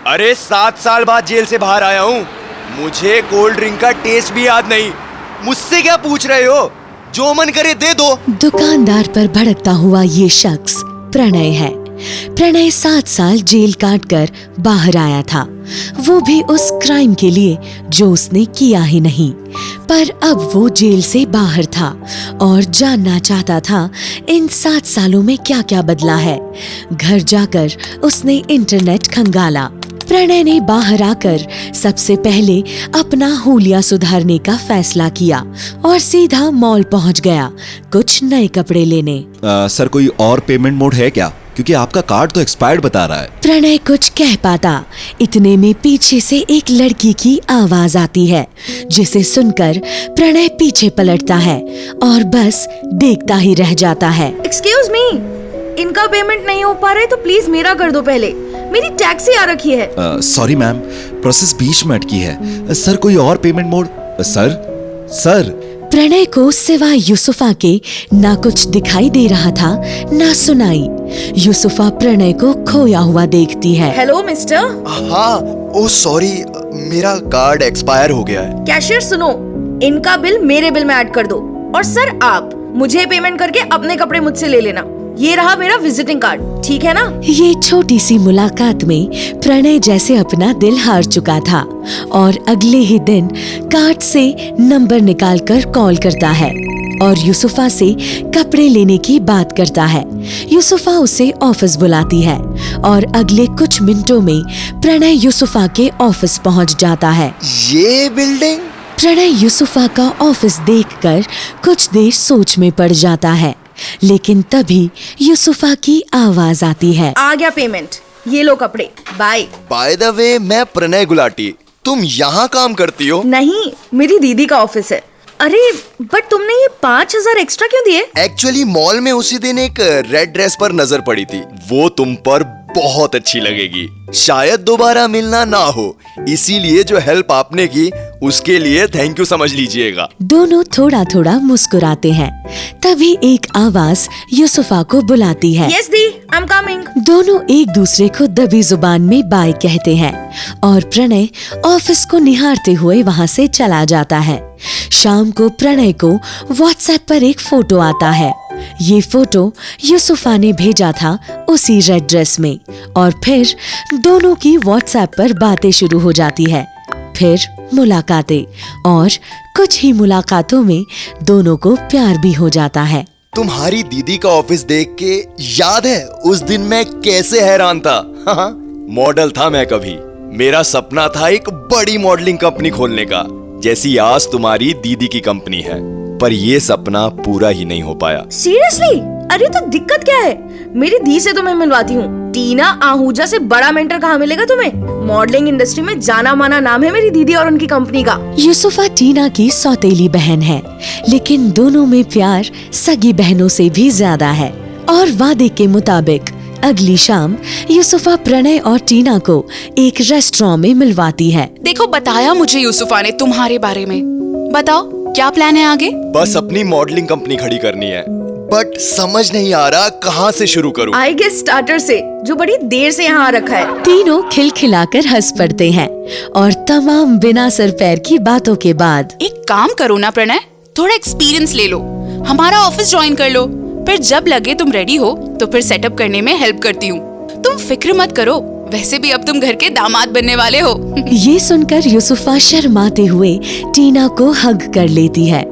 अरे 7 साल बाद जेल से बाहर आया हूँ, मुझे कोल्ड ड्रिंक का टेस्ट भी याद नहीं। मुझसे क्या पूछ रहे हो? जो मन करे दे दो। दुकानदार पर भड़कता हुआ ये शख्स प्रणय है। प्रणय 7 साल जेल काट कर बाहर आया था, वो भी उस क्राइम के लिए जो उसने किया ही नहीं। पर अब वो जेल से बाहर था और जानना चाहता था इन 7 सालों में क्या क्या बदला है। घर जाकर उसने इंटरनेट खंगाला। प्रणय ने बाहर आकर सबसे पहले अपना हुलिया सुधारने का फैसला किया और सीधा मॉल पहुंच गया कुछ नए कपड़े लेने। सर कोई और पेमेंट मोड है क्या? क्योंकि आपका कार्ड तो एक्सपायर्ड बता रहा है। प्रणय कुछ कह पाता, इतने में पीछे से एक लड़की की आवाज आती है, जिसे सुनकर प्रणय पीछे पलटता है और बस देखता ही रह जाता है। एक्सक्यूज मी, इनका पेमेंट नहीं हो पा रहा है तो प्लीज मेरा कर दो पहले, मेरी टैक्सी आ रखी है। सॉरी मैम, प्रोसेस बीच में अटकी है। सर कोई और पेमेंट मोड? सर प्रणय को सिवाय यूसुफा के ना कुछ दिखाई दे रहा था ना सुनाई। यूसुफा प्रणय को खोया हुआ देखती है। Hello mister. हाँ, ओह सॉरी, मेरा कार्ड एक्सपायर हो गया है। कैशियर सुनो, इनका बिल मेरे बिल में ऐड कर दो और सर आप मुझे पेमेंट करके अपने कपड़े मुझसे ले लेना। ये रहा मेरा विजिटिंग कार्ड, ठीक है ना? ये छोटी सी मुलाकात में प्रणय जैसे अपना दिल हार चुका था और अगले ही दिन कार्ड से नंबर निकालकर कॉल करता है और यूसुफा से कपड़े लेने की बात करता है। यूसुफा उसे ऑफिस बुलाती है और अगले कुछ मिनटों में प्रणय यूसुफा के ऑफिस पहुंच जाता है। ये बिल्डिंग? प्रणय यूसुफा का ऑफिस देखकर कुछ देर सोच में पड़ जाता है, लेकिन तभी यूसुफा की आवाज आती है। आ गया पेमेंट, ये लो कपड़े, बाय। बाय द वे, मैं प्रणय गुलाटी। तुम यहाँ काम करती हो? नहीं, मेरी दीदी का ऑफिस है। अरे बट तुमने ये 5,000 एक्स्ट्रा क्यों दिए? एक्चुअली मॉल में उसी दिन एक रेड ड्रेस पर नजर पड़ी थी, वो तुम पर बहुत अच्छी लगेगी। शायद दोबारा मिलना ना हो, इसीलिए जो हेल्प आपने की उसके लिए थैंक यू समझ लीजिएगा। दोनों थोड़ा थोड़ा मुस्कुराते हैं। तभी एक आवाज यूसुफा को बुलाती है। Yes the, I am coming. दोनों एक दूसरे को दबी जुबान में बाय कहते हैं और प्रणय ऑफिस को निहारते हुए वहाँ से चला जाता है। शाम को प्रणय को व्हाट्सएप पर एक फोटो आता है। ये फोटो यूसुफा ने भेजा था उसी रेड ड्रेस में और फिर दोनों की व्हाट्सएप पर बातें शुरू हो जाती है। फिर मुलाकातें और कुछ ही मुलाकातों में दोनों को प्यार भी हो जाता है। तुम्हारी दीदी का ऑफिस देख के याद है उस दिन मैं कैसे हैरान था। मॉडल था मैं कभी, मेरा सपना था एक बड़ी मॉडलिंग कंपनी खोलने का, जैसी आज तुम्हारी दीदी की कंपनी है, पर ये सपना पूरा ही नहीं हो पाया। सीरियसली? अरे तो दिक्कत क्या है? मेरी दी से तुम्हें मिलवाती हूँ। टीना आहूजा से बड़ा मेंटर कहाँ मिलेगा तुम्हें? मॉडलिंग इंडस्ट्री में जाना माना नाम है मेरी दीदी और उनकी कंपनी का। यूसुफा टीना की सौतेली बहन है, लेकिन दोनों में प्यार सगी बहनों से भी ज्यादा है। और वादे के मुताबिक अगली शाम यूसुफा प्रणय और टीना को एक रेस्टोरेंट में मिलवाती है। देखो, बताया मुझे यूसुफा ने तुम्हारे बारे में। बताओ क्या प्लान है आगे? बस अपनी मॉडलिंग कंपनी खड़ी करनी है, बट समझ नहीं आ रहा कहाँ से शुरू करूँ। आई गेस स्टार्टर से, जो बड़ी देर से यहाँ रखा है। तीनों खिलखिलाकर हंस पड़ते हैं और तमाम बिना सर पैर की बातों के बाद एक काम करो ना प्रणय, थोड़ा एक्सपीरियंस ले लो, हमारा ऑफिस ज्वाइन कर लो, फिर जब लगे तुम रेडी हो तो फिर सेटअप करने में हेल्प करती हूँ। तुम फिक्र मत करो, वैसे भी अब तुम घर के दामाद बनने वाले हो। ये सुनकर यूसुफा शर्माते हुए टीना को हग कर लेती है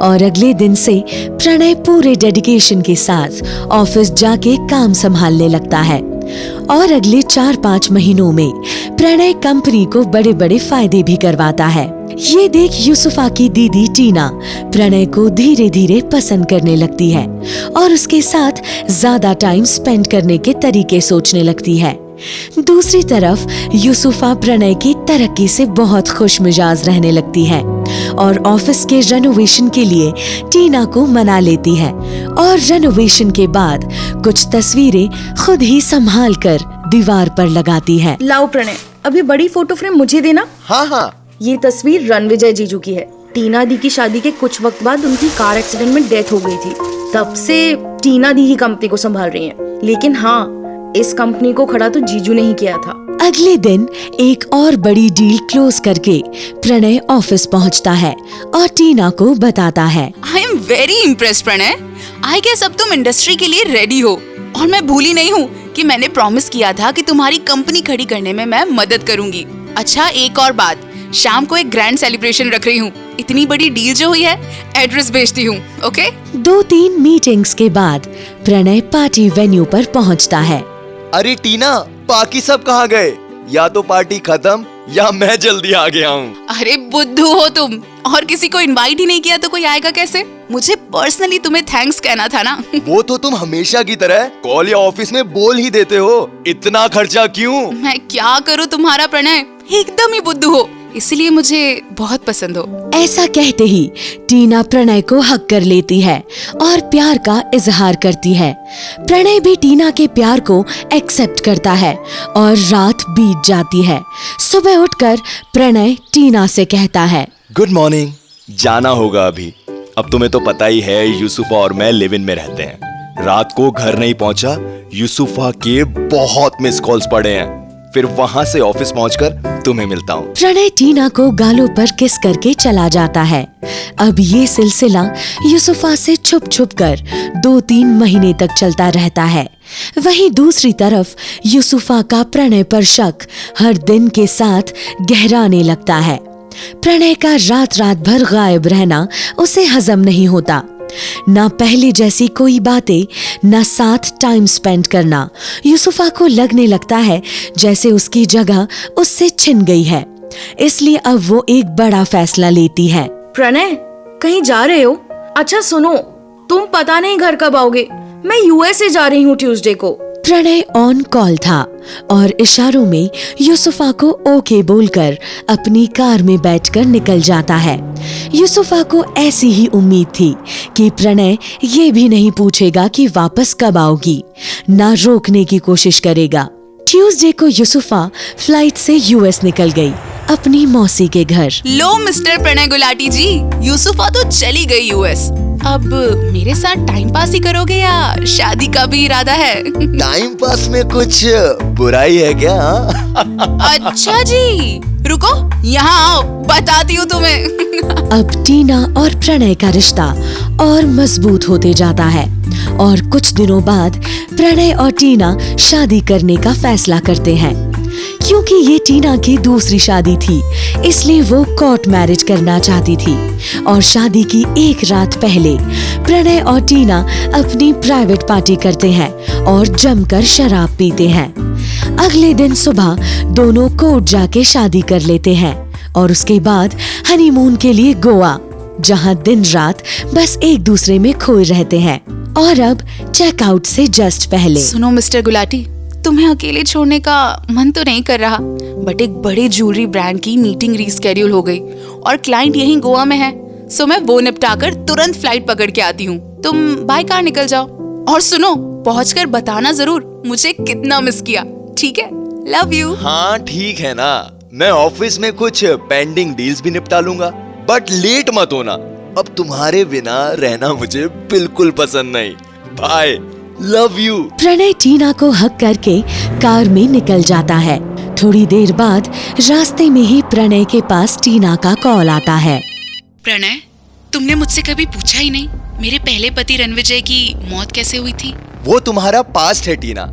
और अगले दिन से प्रणय पूरे डेडिकेशन के साथ ऑफिस जाके काम संभालने लगता है। और अगले 4-5 महीनों में प्रणय कंपनी को बड़े बड़े फायदे भी करवाता है। ये देख यूसुफा की दीदी टीना प्रणय को धीरे धीरे पसंद करने लगती है और उसके साथ ज्यादा टाइम स्पेंड करने के तरीके सोचने लगती है। दूसरी तरफ यूसुफा प्रणय की तरक्की से बहुत खुश मिजाज रहने लगती है और ऑफिस के रेनोवेशन के लिए टीना को मना लेती है और रेनोवेशन के बाद कुछ तस्वीरें खुद ही संभाल कर दीवार पर लगाती है। लाओ प्रणय, अभी बड़ी फोटो फ्रेम मुझे देना। हाँ। ये तस्वीर रणविजय जीजू की है। टीना दी की शादी के कुछ वक्त बाद उनकी कार एक्सीडेंट में डेथ हो गई थी। तब से टीना दी ही कंपनी को संभाल रही हैं। लेकिन हाँ, इस कंपनी को खड़ा तो जीजू ने ही किया था। अगले दिन एक और बड़ी डील क्लोज करके प्रणय ऑफिस पहुंचता है और टीना को बताता है। I am very impressed Pranay. I guess अब तुम इंडस्ट्री के लिए रेडी हो। और मैं भूली नहीं हूँ कि मैंने प्रॉमिस किया था कि तुम्हारी कंपनी खड़ी करने में मैं मदद करूंगी। अच्छा, एक और बात, शाम को एक ग्रैंड सेलिब्रेशन रख रही हूँ। इतनी बड़ी डील जो हुई है, एड्रेस भेजती हूँ। ओके? 2-3 मीटिंग्स के बाद प्रणय पार्टी वेन्यू पर पहुंचता है। अरे टीना, बाकी सब कहाँ गए? या तो पार्टी खत्म या मैं जल्दी आ गया हूँ। अरे बुद्धू हो तुम, और किसी को इनवाइट ही नहीं किया तो कोई आएगा कैसे? मुझे पर्सनली तुम्हें थैंक्स कहना था ना। वो तो तुम हमेशा की तरह कॉल या ऑफिस में बोल ही देते हो। इतना खर्चा क्यों? मैं क्या करूँ तुम्हारा प्रणय, एकदम ही बुद्धू हो, इसलिए मुझे बहुत पसंद हो। ऐसा कहते ही टीना प्रणय को हक कर लेती है और प्यार का इजहार करती है। प्रणय भी टीना के प्यार को एक्सेप्ट करता है और रात बीत जाती है। सुबह उठकर प्रणय टीना से कहता है, गुड मॉर्निंग। जाना होगा अभी। अब तुम्हें तो पता ही है, यूसुफा और मैं लिव इन में रहते हैं। रात को घर नहीं पहुंचा, यूसुफा के बहुत मिस कॉल्स पड़े हैं। फिर वहां से ऑफिस पहुंचकर तुम्हें मिलता हूँ। प्रणय टीना को गालों पर किस करके चला जाता है। अब ये सिलसिला यूसुफा से छुप छुप कर 2-3 महीने तक चलता रहता है। वहीं दूसरी तरफ यूसुफा का प्रणय पर शक हर दिन के साथ गहराने लगता है। प्रणय का रात रात भर गायब रहना उसे हजम नहीं होता। ना पहले जैसी कोई बातें, ना साथ टाइम स्पेंड करना। यूसुफा को लगने लगता है जैसे उसकी जगह उससे छिन गई है। इसलिए अब वो एक बड़ा फैसला लेती है। प्रणय, कहीं जा रहे हो? अच्छा सुनो, तुम पता नहीं घर कब आओगे। मैं यूएसए जा रही हूँ ट्यूसडे को। प्रणय ऑन कॉल था और इशारों में यूसुफा को ओके बोलकर अपनी कार में बैठकर निकल जाता है। यूसुफा को ऐसी ही उम्मीद थी कि प्रणय ये भी नहीं पूछेगा कि वापस कब आओगी, ना रोकने की कोशिश करेगा। ट्यूसडे को यूसुफा फ्लाइट से यूएस निकल गई अपनी मौसी के घर। लो मिस्टर प्रणय गुलाटी जी, यूसुफा तो चली गई यूएस। अब मेरे साथ टाइम पास ही करोगे या शादी का भी इरादा है? टाइम पास में कुछ बुराई है क्या? अच्छा जी, रुको, यहाँ आओ, बताती हूँ तुम्हें। अब टीना और प्रणय का रिश्ता और मजबूत होते जाता है और कुछ दिनों बाद प्रणय और टीना शादी करने का फैसला करते हैं। क्योंकि ये टीना की दूसरी शादी थी, इसलिए वो कोर्ट मैरिज करना चाहती थी और शादी की एक रात पहले प्रणय और टीना अपनी प्राइवेट पार्टी करते हैं और जमकर शराब पीते हैं। अगले दिन सुबह दोनों कोर्ट जाके शादी कर लेते हैं और उसके बाद हनीमून के लिए गोवा, जहां दिन रात बस एक दूसरे में खोए रहते हैं। और अब चेकआउट से जस्ट पहले, सुनो मिस्टर गुलाटी, तुम्हें अकेले छोड़ने का मन तो नहीं कर रहा, बट एक बड़े ज्वेलरी ब्रांड की मीटिंग रीस्केड्यूल हो गई और क्लाइंट यहीं गोवा में है, सो मैं वो निपटाकर तुरंत फ्लाइट पकड़ के आती हूँ। तुम बाय कार निकल जाओ और सुनो, पहुंचकर बताना जरूर मुझे कितना मिस किया, ठीक है? Love you. हाँ ठीक है ना, मैं ऑफिस में कुछ पेंडिंग डील्स भी निपटा लूंगा, बट लेट मत होना। अब तुम्हारे बिना रहना मुझे बिल्कुल पसंद नहीं। Bye, love you. Pranay Tina को हक करके कार में निकल जाता है। थोड़ी देर बाद रास्ते में ही प्रणय के पास टीना का कॉल आता है। प्रणय, तुमने मुझसे कभी पूछा ही नहीं मेरे पहले पति रणविजय की मौत कैसे हुई थी। वो तुम्हारा पास्ट है टीना,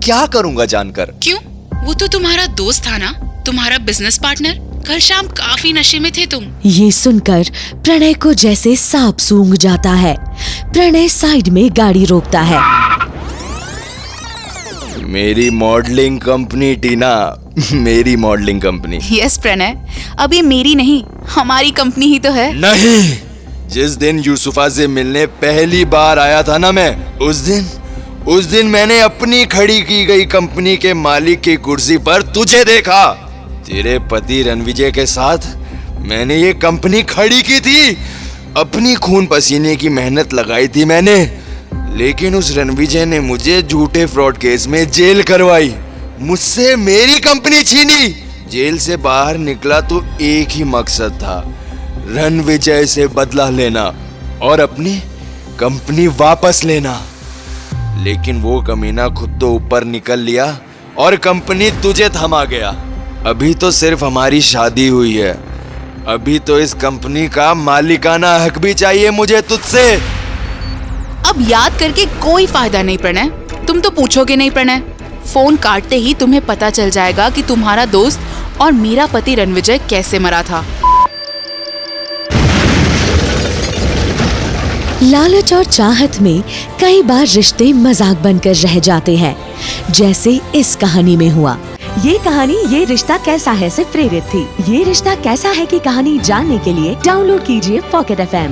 क्या करूंगा जानकर। क्यों? वो तो तुम्हारा दोस्त था ना, तुम्हारा बिजनेस पार्टनर। कल शाम काफी नशे में थे तुम। ये सुनकर प्रणय को जैसे सांप सूंघ जाता है। प्रणय साइड में गाड़ी रोकता है। मेरी मॉडलिंग कंपनी टीना, मेरी मॉडलिंग कंपनी। यस प्रणय, अब ये मेरी नहीं, हमारी कंपनी ही तो है। नहीं, जिस दिन यूसुफा से मिलने पहली बार आया था ना मैं, उस दिन मैंने अपनी खड़ी की गई कंपनी के मालिक की कुर्सी पर तुझे देखा। तेरे पति रणविजय के साथ मैंने ये कंपनी खड़ी की थी। अपनी खून पसीने की मेहनत लगाई थी मैंने, लेकिन उस रणविजय ने मुझे झूठे फ्रॉड केस में जेल करवाई, मुझसे मेरी कंपनी छीनी। जेल से बाहर निकला तो एक ही मकसद था, रणविजय से बदला लेना और अपनी कंपनी वापस लेना। लेकिन वो कमीना खुद तो ऊपर निकल लिया और कंपनी तुझे थमा गया। अभी तो सिर्फ हमारी शादी हुई है, अभी तो इस कंपनी का मालिकाना हक भी चाहिए मुझे तुझसे। अब याद करके कोई फायदा नहीं प्रणय, तुम तो पूछोगे नहीं प्रणय। फोन काटते ही तुम्हें पता चल जाएगा कि तुम्हारा दोस्त और मेरा पति रणविजय कैसे मरा था। लालच और चाहत में कई बार रिश्ते मजाक बनकर रह जाते हैं, जैसे इस कहानी में हुआ। ये कहानी ये रिश्ता कैसा है से प्रेरित थी। ये रिश्ता कैसा है की कहानी जानने के लिए डाउनलोड कीजिए पॉकेट FM।